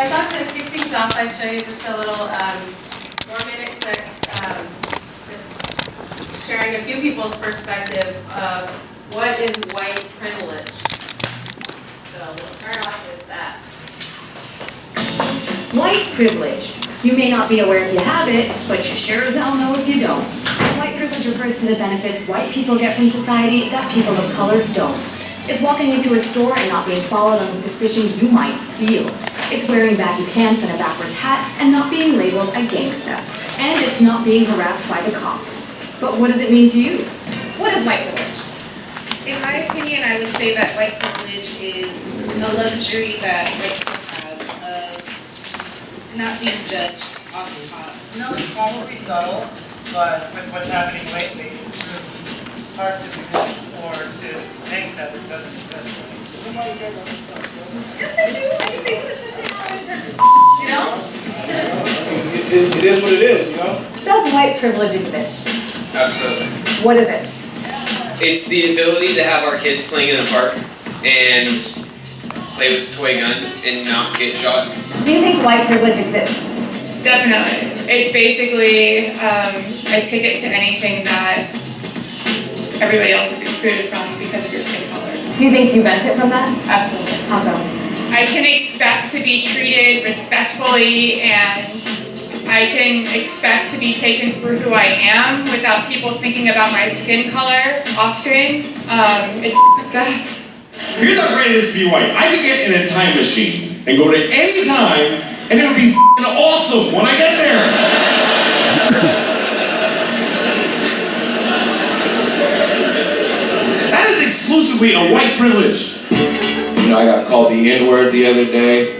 I thought to kick things off, I'd show you just a little 4-minute clip that's sharing a few people's perspective of what is white privilege. So we'll start off with that. White privilege. You may not be aware if you have it, but you sure as hell know if you don't. White privilege refers to the benefits white people get from society that people of color don't. It's walking into a store and not being followed on the suspicion you might steal. It's wearing baggy pants and a backwards hat and not being labeled a gangsta. And it's not being harassed by the cops. But what does it mean to you? What is white privilege? In my opinion, I would say that white privilege is a luxury that white people have of not being judged off the top. No, it's probably subtle, but with what's happening lately, it's really hard to resist or to think that it doesn't exist. Yes, I do. I can think of it, especially how it's turned. You know? It is what it is, you know? Does white privilege exist? Absolutely. What is it? It's the ability to have our kids playing in the park and play with a toy gun and not get shot. Do you think white privilege exists? Definitely. It's basically a ticket to anything that everybody else is excluded from because of your skin color. Do you think you benefit from that? Absolutely. How so? I can expect to be treated respectfully and I can expect to be taken for who I am without people thinking about my skin color often. It's f***ed up. Here's how great it is to be white. I could get in a time machine and go to any time, and it would be f***ing awesome when I get there. That is exclusively a white privilege. You know, I got called the N-word the other day.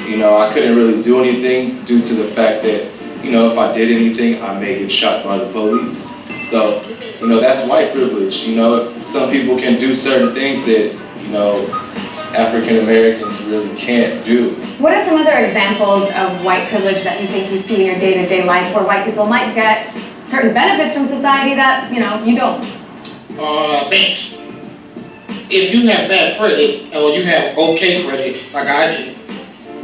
You know, I couldn't really do anything due to the fact that, you know, if I did anything, I may get shot by the police. So, you know, that's white privilege. You know, some people can do certain things that, you know, African Americans really can't do. What are some other examples of white privilege that you think you see in your day-to-day life where white people might get certain benefits from society that, you know, you don't? Banks. If you have bad credit or you have okay credit, like I do,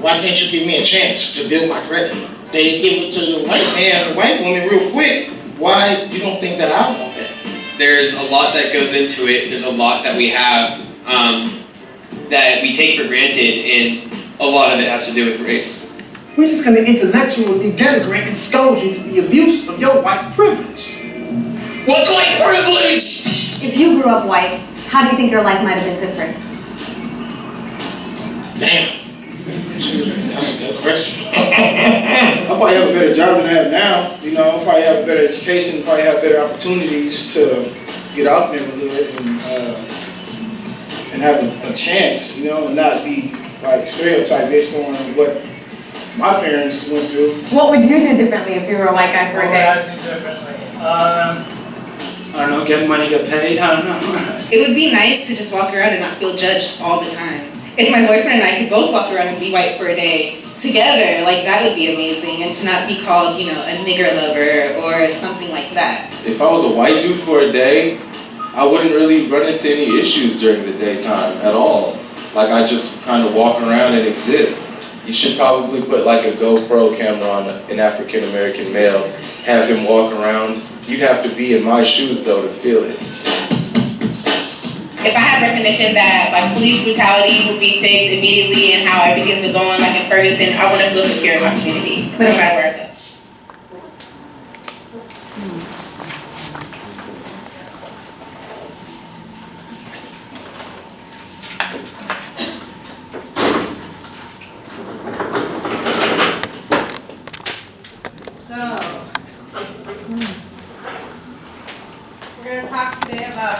why can't you give me a chance to build my credit? They give it to the white man, the white woman real quick. Why you don't think that I want that? There's a lot that goes into it. There's a lot that we have that we take for granted, and a lot of it has to do with race. We're just going to intellectually denigrate and scold you for the abuse of your white privilege. What's white privilege? If you grew up white, how do you think your life might have been different? Damn. That's a good question. I probably have a better job than I have now. You know, I probably have a better education, probably have better opportunities to get out there and have a chance, you know, and not be like stereotyped based on what my parents went through. What would you do differently if you were a white guy for a What would day? I do differently? I don't know, get money, get paid, I don't know. It would be nice to just walk around and not feel judged all the time. If my boyfriend and I could both walk around and be white for a day together, like that would be amazing, and to not be called, you know, a nigger lover or something like that. If I was a white dude for a day, I wouldn't really run into any issues during the daytime at all. Like I just kind of walk around and exist. You should probably put like a GoPro camera on an African American male, have him walk around. You'd have to be in my shoes though to feel it. If I had recognition that like police brutality would be fixed immediately and how everything was going like in Ferguson, I want to feel secure in my community, no matter where I go. We're going to talk today about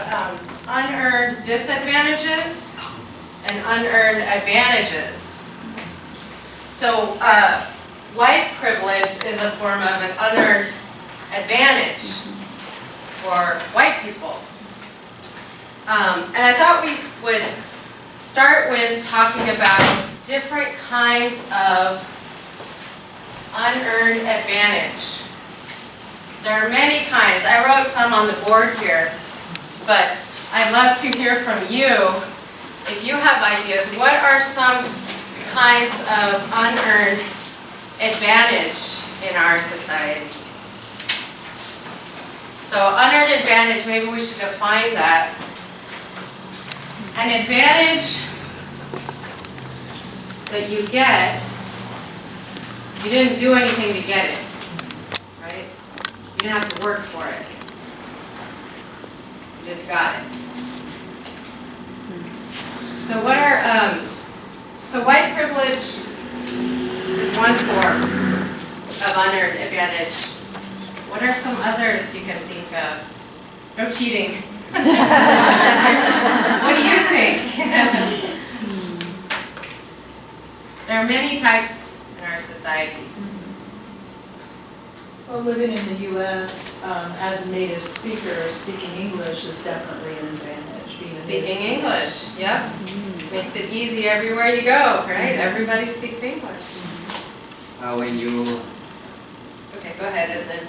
unearned disadvantages and unearned advantages. So, white privilege is a form of an unearned advantage for white people. And I thought we would start with talking about different kinds of unearned advantage. There are many kinds. I wrote some on the board here, but I'd love to hear from you. If you have ideas, what are some kinds of unearned advantage in our society. So unearned advantage, maybe we should define that. An advantage that you get, you didn't do anything to get it, right? You didn't have to work for it. You just got it. So what are, so white privilege is one form of unearned advantage. What are some others you can think of? No cheating. What do you think? There are many types in our society. Well, living in the U.S. As a native speaker, speaking English is definitely an advantage. Being a native Speaking speaker. English, yep. Makes it easy everywhere you go, right? Everybody speaks English. When you, Okay, go ahead and then.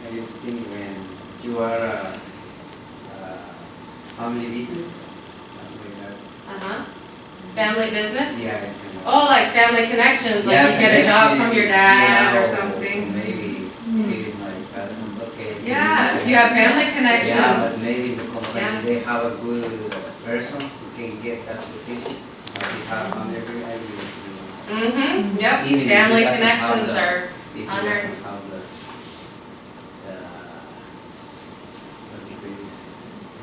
I used to think when you are a family business, something like that. Uh-huh. Family business? Yeah, it's, Oh, like family connections, like yeah, you get a job from your dad yeah, or something. Maybe it is my cousin's, okay. Yeah, you have family Yeah, but connections. maybe the company, Yeah. they have a good person who can get that position. But they have on every Mm-hmm, yep, Even if family he doesn't have connections the- are if he unearned. doesn't have what is this,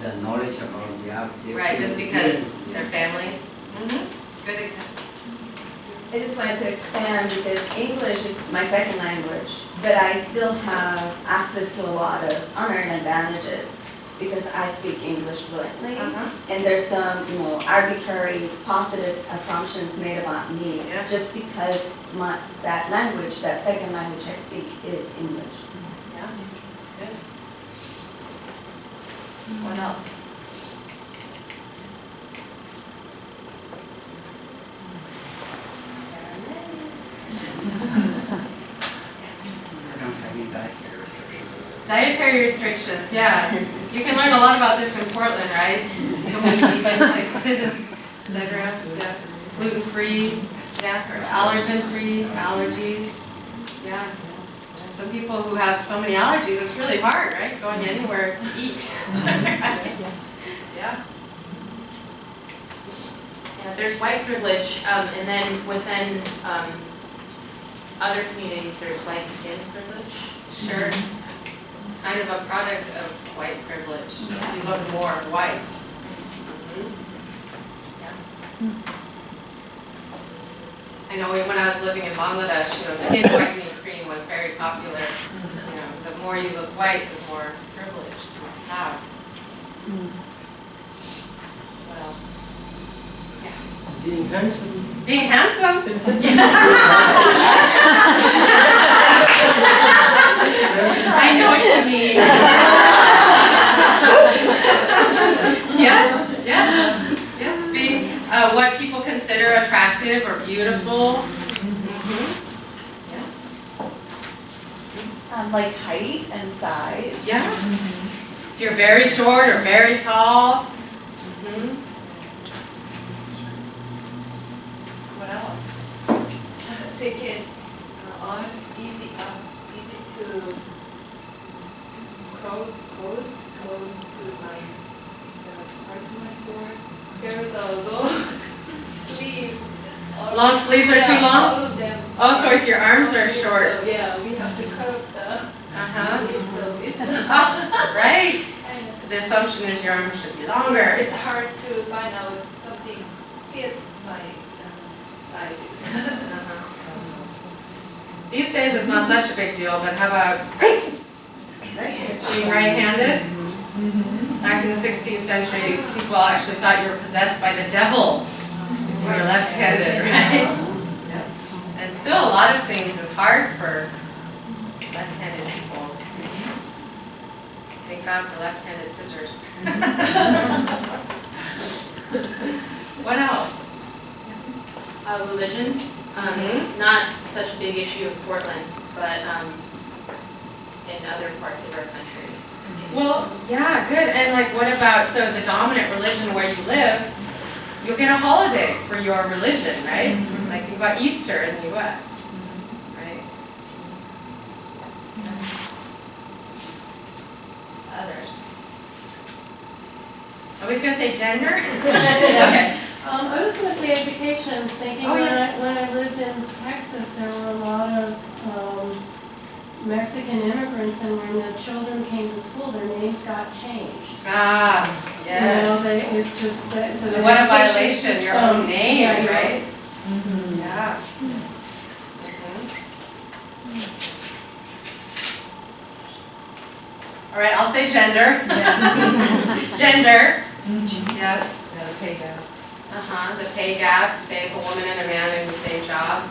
the knowledge about the job. Right, just because they're family. Mm-hmm, good example. I just wanted to expand because English is my second language, but I still have access to a lot of unearned advantages because I speak English fluently. Uh-huh. And there's some, arbitrary positive assumptions made about me Yeah. just because that language, that second language I speak is English. Yeah, good. What else? I don't have any dietary restrictions. Dietary restrictions, yeah. You can learn a lot about this in Portland, right? So many vegan places, et cetera. Yeah. Gluten-free, yeah, or allergen-free, allergies, yeah. Some people who have so many allergies, it's really hard, right? Going anywhere to eat. Yeah. Yeah, there's white privilege, and then within other communities, there's white skin privilege. Sure. Kind of a product of white privilege. You look more white. Mhm. Yeah. I know when I was living in Bangladesh, skin whitening cream was very popular. The more you look white, the more privilege you have. What else? Being handsome. Being handsome? I know what you mean. Yes, yes, yes. Being what people consider attractive or beautiful. Like height and size. Yeah. If you're very short or very tall. What else? They can are easy to close to my part of my store. There's a long sleeves. Long sleeves are too long? All of them. Oh, so if your arms are short. So, yeah, we have to curve the sleeves, so it's right. The assumption is your arms should be longer. It's hard to find out something fit my sizes. These days it's not such a big deal, but how about being right-handed? Back in the 16th century, people actually thought you were possessed by the devil if you were left-handed, right? And still a lot of things is hard for left-handed people. Thank God for left-handed scissors. What else? Religion, not such a big issue in Portland, but in other parts of our country. Well, yeah, good. And what about, so the dominant religion where you live, you'll get a holiday for your religion, right? Like think about Easter in the US, right? Others. I was gonna say gender? Okay. I was gonna say education. I was thinking Oh, yeah. when I lived in Texas, there were a lot of Mexican immigrants, and when the children came to school, their names got changed. Ah, You know, yes. it just, so the What a education violation, your system- own name, yeah, your- right? Yeah. All right, I'll say gender. Gender, yes. Yeah, the pay gap. The pay gap, say if a woman and a man in the same job,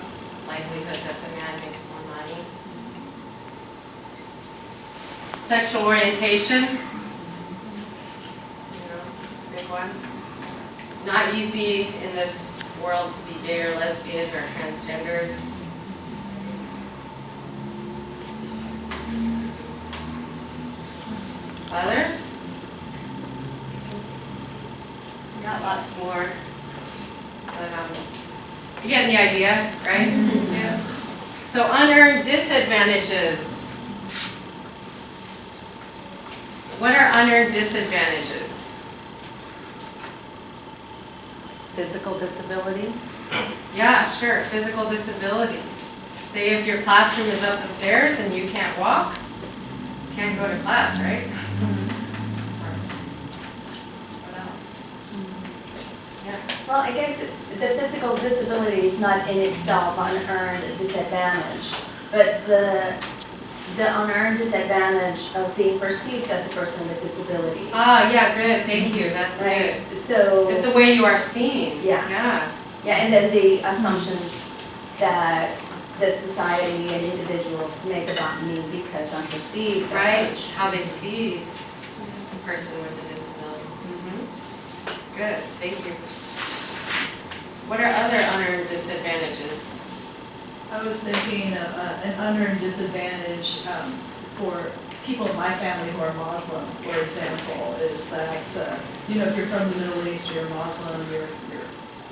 likelihood that the man makes more money. Sexual orientation, it's a big one. Not easy in this world to be gay or lesbian or transgender. Others? Got lots more, but you get the idea, right? Yeah. So unearned disadvantages. What are unearned disadvantages? Physical disability? Yeah, sure, physical disability. Say if your classroom is up the stairs and you can't walk, you can't go to class, right? What else? Yeah. Well, I guess the physical disability is not in itself an unearned disadvantage, but the unearned disadvantage of being perceived as a person with disability. Ah, yeah, good, thank you, that's Right, good. so. It's the way you are seen. Yeah. Yeah. Yeah, and then the assumptions that the society and individuals make about me because I'm perceived as Right, such. how they see a person with a disability. Good, thank you. What are other unearned disadvantages? I was thinking of an unearned disadvantage for people in my family who are Muslim, for example, is that, if you're from the Middle East or you're Muslim,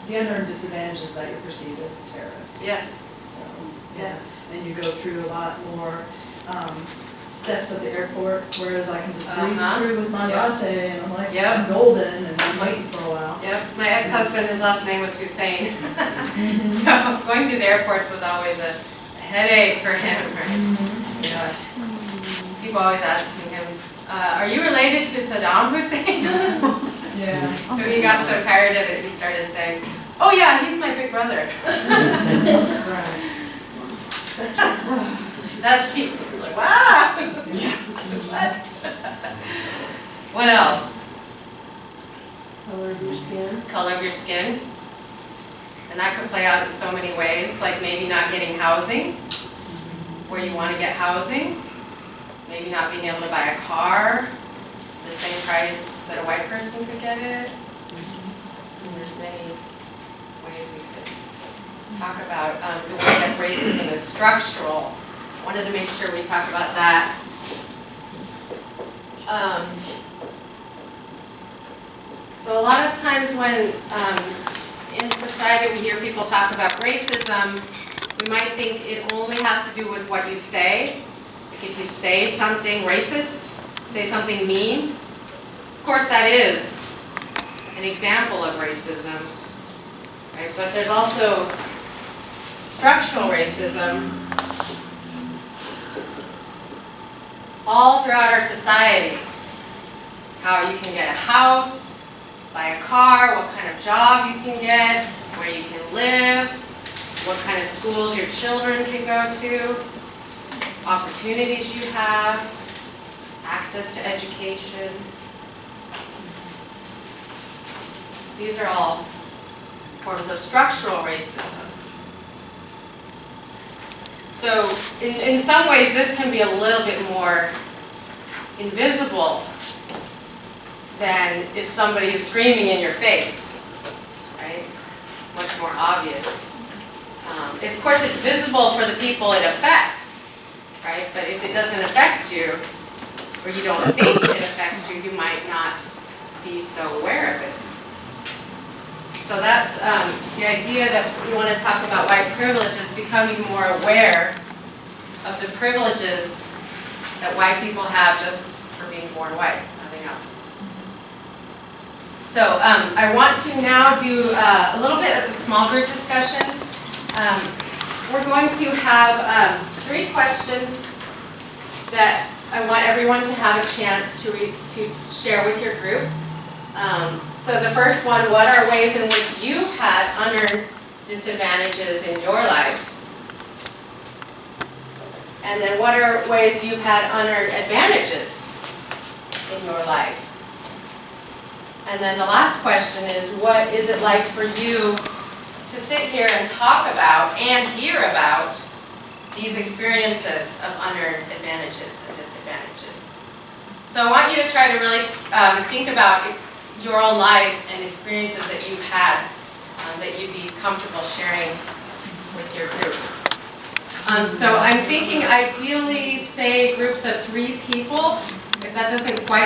the unearned disadvantage is that you're perceived as a terrorist. Yes. So, Yes. and you go through a lot more steps at the airport, whereas I can just breeze through with my latte and I'm like, Yep. I'm golden and I'm waiting for a while. Yep, my ex-husband, his last name was Hussein. So going through the airports was always a headache for him, right? Yeah. People always asking him, are you related to Saddam Hussein? Yeah. So he got so tired of it, he started saying, oh yeah, he's my big brother. Right. That's people like, wow. What? What else? Color of your skin. Color of your skin. And that could play out in so many ways, like maybe not getting housing, where you want to get housing, maybe not being able to buy a car, the same price that a white person could get it. And there's many ways we could talk about the way that racism is structural. Wanted to make sure we talk about that. So a lot of times when in society we hear people talk about racism, we might think it only has to do with what you say. Like if you say something racist, say something mean, of course that is an example of racism, right? But there's also structural racism all throughout our society. How you can get a house, buy a car, what kind of job you can get, where you can live, what kind of schools your children can go to, opportunities you have, access to education. These are all forms of structural racism. So in some ways this can be a little bit more invisible than if somebody is screaming in your face, right? Much more obvious. Of course it's visible for the people it affects, right? But if it doesn't affect you, or you don't think it affects you, you might not be so aware of it. So that's the idea that we want to talk about white privilege is becoming more aware of the privileges that white people have just for being born white, nothing else. So I want to now do a little bit of a small group discussion. We're going to have 3 questions that I want everyone to have a chance to share with your group. So the first one, what are ways in which you've had unearned disadvantages in your life? And then what are ways you've had unearned advantages in your life? And then the last question is, what is it like for you to sit here and talk about and hear about these experiences of unearned advantages and disadvantages? So I want you to try to really think about your own life and experiences that you've had that you'd be comfortable sharing with your group. So I'm thinking ideally, say groups of 3 people. If that doesn't quite